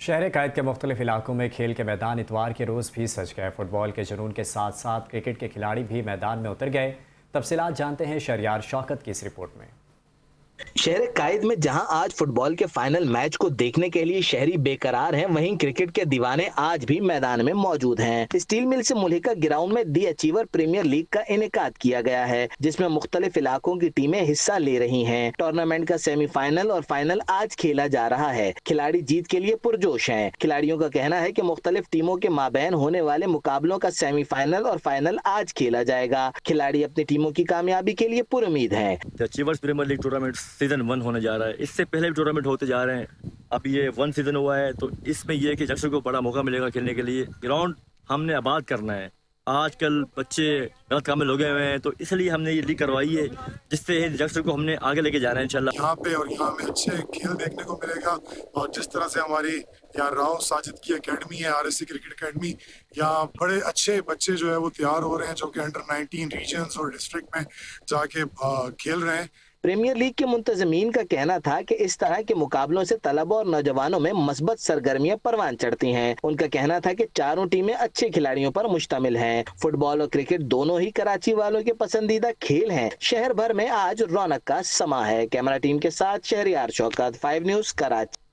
शहर कायद के मुख्तलिफ इलाकों में खेल के मैदान इतवार के रोज़ भी सज गए। फुटबॉल के जुनून के साथ साथ क्रिकेट के खिलाड़ी भी मैदान में उतर गए। तफसीलात जानते हैं शहरयार शौकत की इस रिपोर्ट में। शहर कायद में जहां आज फुटबॉल के फाइनल मैच को देखने के लिए शहरी बेकरार हैं, वहीं क्रिकेट के दीवाने आज भी मैदान में मौजूद हैं। स्टील मिल से मुल्हिका ग्राउंड में दी अचीवर प्रीमियर लीग का इनेकाद किया गया है, जिसमें मुख्तलिफ इलाकों की टीमें हिस्सा ले रही हैं। टूर्नामेंट का सेमीफाइनल और फाइनल आज खेला जा रहा है। खिलाड़ी जीत के लिए पुरजोश हैं। खिलाड़ियों का कहना है कि मुख्तलिफ टीमों के माबैन होने वाले मुकाबलों का सेमीफाइनल और फाइनल आज खेला जाएगा। खिलाड़ी अपनी टीमों की कामयाबी के लिए पुरुमीद हैं। Achievers premier league tournament season 1 होने जा रहा है। इससे पहले भी टूर्नामेंट होते जा रहे हैं। अब ये 1 सीजन हुआ है, तो इसमें यह है कि यंगस्टर को बड़ा मौका मिलेगा खेलने के लिए। ग्राउंड हमने आबाद करना है। आजकल बच्चे गलत काम में लगे हुए हैं, तो इसलिए हमने ये लीग करवाई है, जिससे यंगस्टर को हमने आगे लेके जाना है इंशाल्लाह। यहाँ पे और यहाँ में अच्छे खेल देखने को मिलेगा। और जिस तरह से हमारी यहाँ राव साजिद की एकेडमी है, आरएससी क्रिकेट एकेडमी, यहाँ बड़े अच्छे बच्चे जो है वो तैयार हो रहे हैं, जो कि अंडर 19 रीजन्स और डिस्ट्रिक्ट में जाके खेल रहे हैं। प्रीमियर लीग के मुंतजमीन का कहना था कि इस तरह के मुकाबलों से तलबा और नौजवानों में मस्बत सरगर्मियां परवान चढ़ती हैं। उनका कहना था कि चारों टीमें अच्छे खिलाड़ियों पर मुश्तमिल हैं। फुटबॉल और क्रिकेट दोनों ही कराची वालों के पसंदीदा खेल हैं। शहर भर में आज रौनक का समा है। कैमरा टीम के साथ शहरयार शौकत, 5 न्यूज़, कराची।